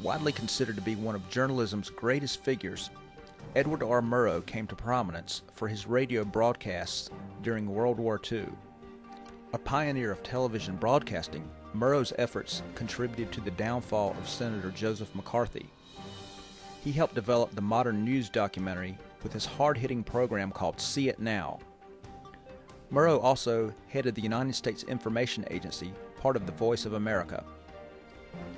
Widely considered to be one of journalism's greatest figures, Edward R. Murrow came to prominence for his radio broadcasts during World War II. A pioneer of television broadcasting, Murrow's efforts contributed to the downfall of Senator Joseph McCarthy. He helped develop the modern news documentary with his hard-hitting program called See It Now. Murrow also headed the United States Information Agency, part of the Voice of America.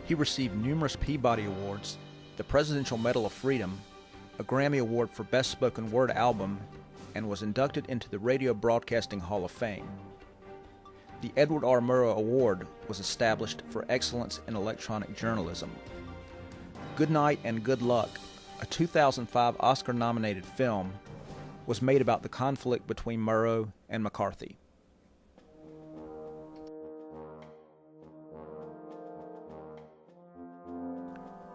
He received numerous Peabody Awards, the Presidential Medal of Freedom, a Grammy Award for Best Spoken Word Album, and was inducted into the Radio Broadcasting Hall of Fame. The Edward R. Murrow Award was established for excellence in electronic journalism. Good Night and Good Luck, a 2005 Oscar-nominated film, was made about the conflict between Murrow and McCarthy.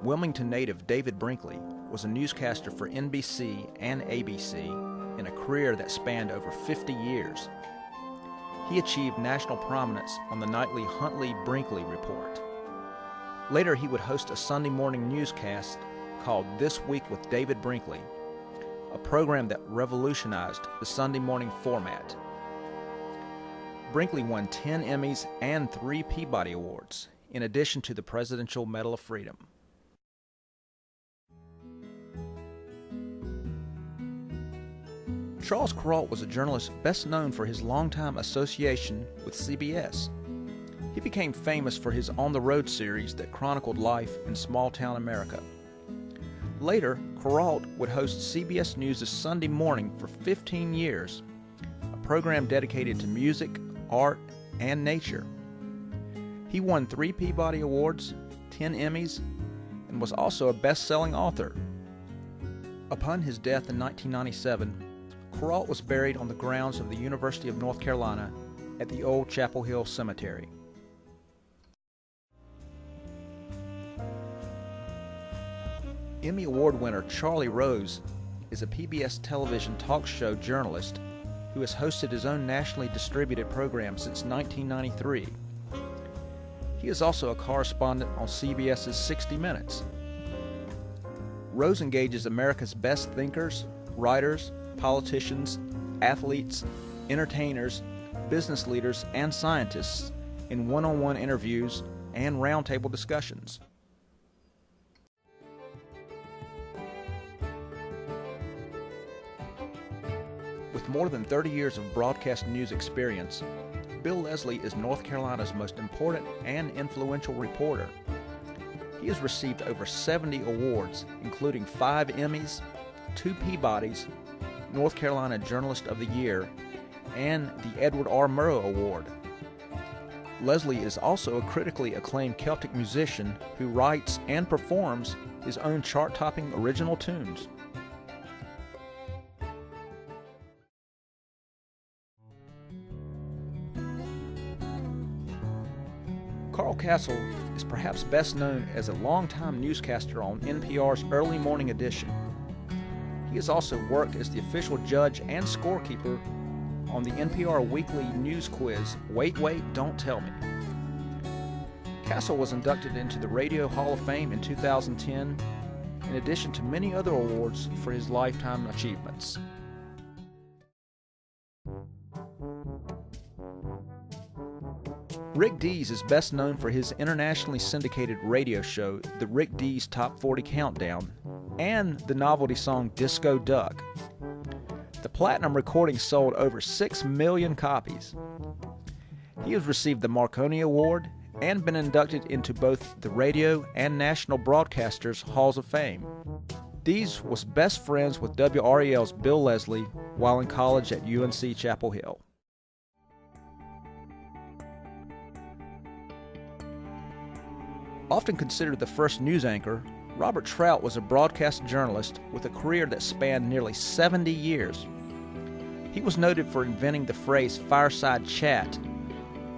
Wilmington native David Brinkley was a newscaster for NBC and ABC in a career that spanned over 50 years. He achieved national prominence on the nightly Huntley-Brinkley Report. Later, he would host a Sunday morning newscast called This Week with David Brinkley, a program that revolutionized the Sunday morning format. Brinkley won 10 Emmys and 3 Peabody Awards, in addition to the Presidential Medal of Freedom. Charles Kuralt was a journalist best known for his longtime association with CBS. He became famous for his On the Road series that chronicled life in small-town America. Later, Kuralt would host CBS News' Sunday Morning for 15 years, a program dedicated to music, art, and nature. He won 3 Peabody Awards, 10 Emmys, and was also a best-selling author. Upon his death in 1997, Kuralt was buried on the grounds of the University of North Carolina at the Old Chapel Hill Cemetery. Emmy Award winner Charlie Rose is a PBS television talk show journalist who has hosted his own nationally distributed program since 1993. He is also a correspondent on CBS's 60 Minutes. Rose engages America's best thinkers, writers, politicians, athletes, entertainers, business leaders, and scientists in one-on-one interviews and roundtable discussions. With more than 30 years of broadcast news experience, Bill Leslie is North Carolina's most important and influential reporter. He has received over 70 awards, including 5 Emmys, 2 Peabodys, North Carolina Journalist of the Year, and the Edward R. Murrow Award. Leslie is also a critically acclaimed Celtic musician who writes and performs his own chart-topping original tunes. Carl Kasell is perhaps best known as a longtime newscaster on NPR's Early Morning Edition. He has also worked as the official judge and scorekeeper on the NPR weekly news quiz, Wait, Wait, Don't Tell Me. Kasell was inducted into the Radio Hall of Fame in 2010, in addition to many other awards for his lifetime achievements. Rick Dees is best known for his internationally syndicated radio show, The Rick Dees Top 40 Countdown, and the novelty song Disco Duck. The platinum recording sold over 6 million copies. He has received the Marconi Award and been inducted into both the Radio and National Broadcasters Halls of Fame. Dees was best friends with WRAL's Bill Leslie while in college at UNC Chapel Hill. Often considered the first news anchor, Robert Trout was a broadcast journalist with a career that spanned nearly 70 years. He was noted for inventing the phrase fireside chat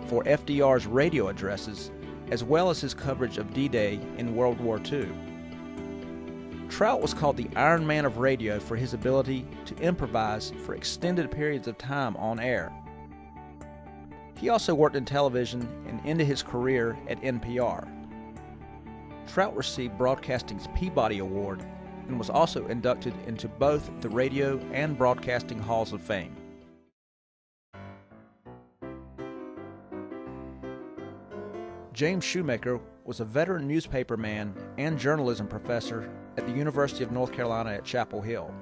for FDR's radio addresses, as well as his coverage of D-Day in World War II. Trout was called the Iron Man of radio for his ability to improvise for extended periods of time on air. He also worked in television and ended his career at NPR. Trout received broadcasting's Peabody Award and was also inducted into both the Radio and Broadcasting Halls of Fame. James Shoemaker was a veteran newspaperman and journalism professor at the University of North Carolina at Chapel Hill.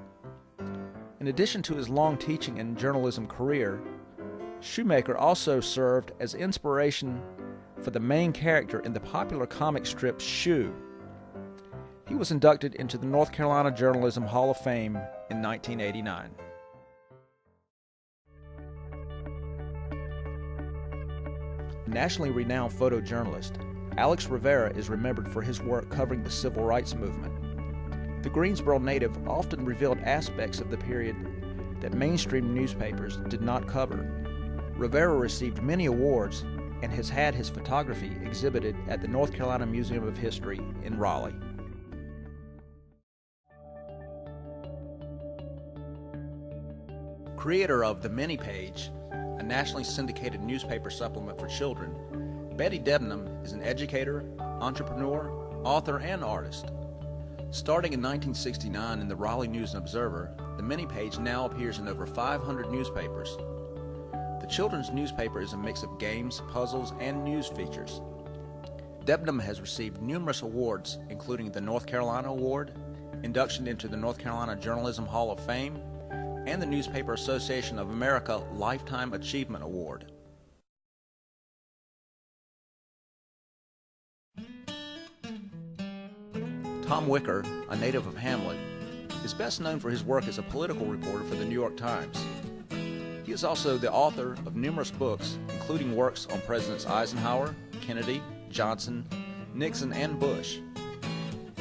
In addition to his long teaching and journalism career, Shoemaker also served as inspiration for the main character in the popular comic strip Shoe. He was inducted into the North Carolina Journalism Hall of Fame in 1989. Nationally renowned photojournalist, Alex Rivera is remembered for his work covering the civil rights movement. The Greensboro native often revealed aspects of the period that mainstream newspapers did not cover. Rivera received many awards and has had his photography exhibited at the North Carolina Museum of History in Raleigh. Creator of The Mini Page, a nationally syndicated newspaper supplement for children, Betty Debnam is an educator, entrepreneur, author, and artist. Starting in 1969 in the Raleigh News and Observer, The Mini Page now appears in over 500 newspapers. The children's newspaper is a mix of games, puzzles, and news features. Debnam has received numerous awards, including the North Carolina Award, induction into the North Carolina Journalism Hall of Fame, and the Newspaper Association of America Lifetime Achievement Award. Tom Wicker, a native of Hamlet, is best known for his work as a political reporter for the New York Times. He is also the author of numerous books, including works on Presidents Eisenhower, Kennedy, Johnson, Nixon, and Bush.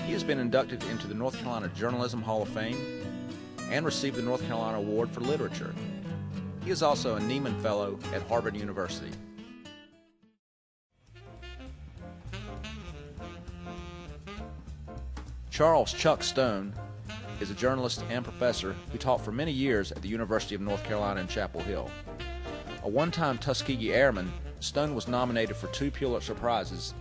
He has been inducted into the North Carolina Journalism Hall of Fame and received the North Carolina Award for Literature. He is also a Nieman Fellow at Harvard University. Charles Chuck Stone is a journalist and professor who taught for many years at the University of North Carolina in Chapel Hill. A one-time Tuskegee Airman, Stone was nominated for 2 Pulitzer Prizes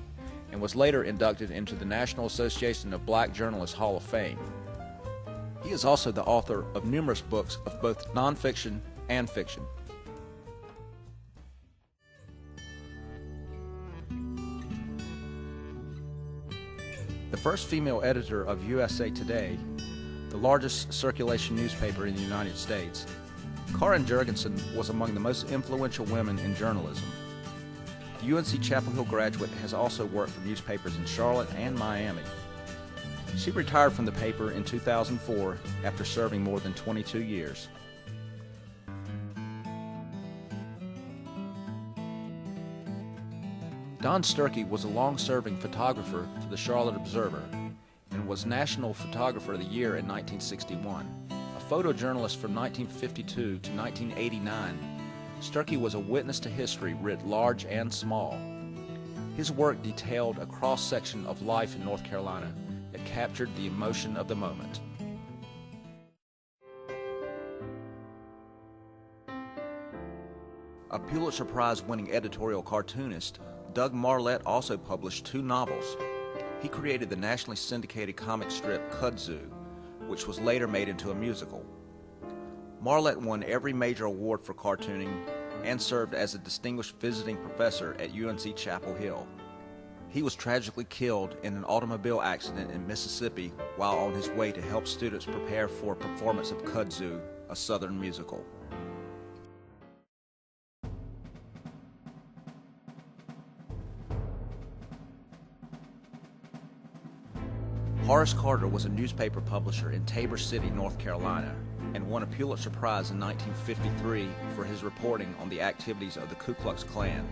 and was later inducted into the National Association of Black Journalists Hall of Fame. He is also the author of numerous books of both nonfiction and fiction. The first female editor of USA Today, the largest circulation newspaper in the United States, Karin Jurgensen was among the most influential women in journalism. The UNC Chapel Hill graduate has also worked for newspapers in Charlotte and Miami. She retired from the paper in 2004 after serving more than 22 years. Don Sturkey was a long-serving photographer for the Charlotte Observer and was National Photographer of the Year in 1961. A photojournalist from 1952 to 1989, Sturkey was a witness to history writ large and small. His work detailed a cross-section of life in North Carolina that captured the emotion of the moment. A Pulitzer Prize-winning editorial cartoonist, Doug Marlette also published 2 novels. He created the nationally syndicated comic strip Kudzu, which was later made into a musical. Marlette won every major award for cartooning and served as a distinguished visiting professor at UNC Chapel Hill. He was tragically killed in an automobile accident in Mississippi while on his way to help students prepare for a performance of Kudzu, a Southern musical. Horace Carter was a newspaper publisher in Tabor City, North Carolina, and won a Pulitzer Prize in 1953 for his reporting on the activities of the Ku Klux Klan.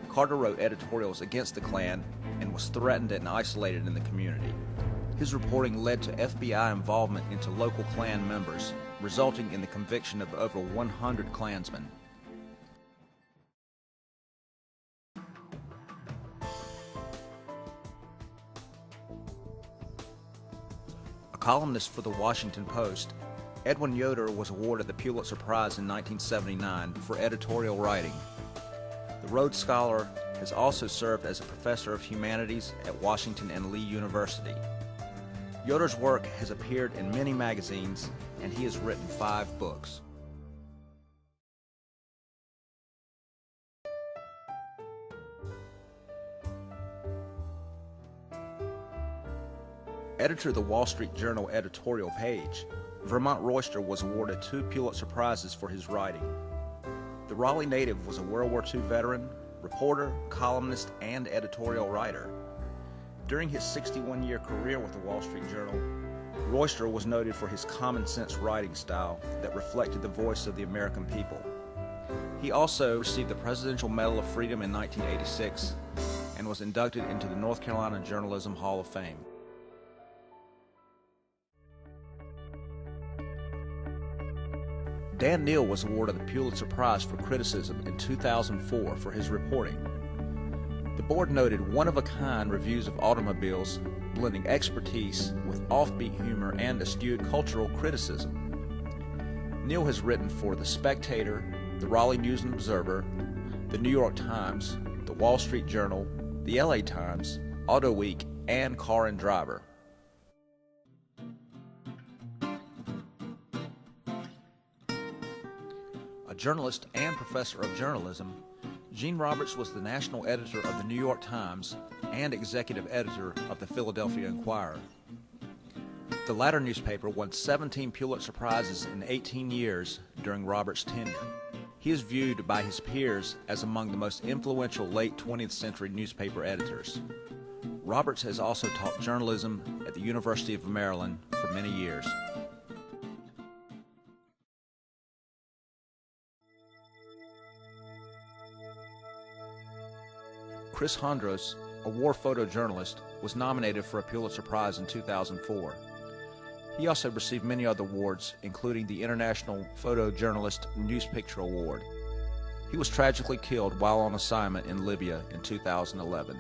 Carter wrote editorials against the Klan and was threatened and isolated in the community. His reporting led to FBI involvement into local Klan members, resulting in the conviction of over 100 Klansmen. A columnist for the Washington Post, Edwin Yoder was awarded the Pulitzer Prize in 1979 for editorial writing. The Rhodes Scholar has also served as a professor of humanities at Washington and Lee University. Yoder's work has appeared in many magazines, and he has written 5 books. Editor of the Wall Street Journal editorial page, Vermont Royster was awarded 2 Pulitzer Prizes for his writing. The Raleigh native was a World War II veteran, reporter, columnist, and editorial writer. During his 61-year career with the Wall Street Journal, Royster was noted for his common-sense writing style that reflected the voice of the American people. He also received the Presidential Medal of Freedom in 1986 and was inducted into the North Carolina Journalism Hall of Fame. Dan Neal was awarded the Pulitzer Prize for Criticism in 2004 for his reporting. The board noted one-of-a-kind reviews of automobiles, blending expertise with offbeat humor and astute cultural criticism. Neal has written for The Spectator, the Raleigh News and Observer, the New York Times, the Wall Street Journal, the LA Times, Auto Week, and Car and Driver. A journalist and professor of journalism, Gene Roberts was the national editor of the New York Times and executive editor of the Philadelphia Inquirer. The latter newspaper won 17 Pulitzer Prizes in 18 years during Roberts' tenure. He is viewed by his peers as among the most influential late 20th century newspaper editors. Roberts has also taught journalism at the University of Maryland for many years. Chris Hondros, a war photojournalist, was nominated for a Pulitzer Prize in 2004. He also received many other awards, including the International Photojournalist News Picture Award. He was tragically killed while on assignment in Libya in 2011.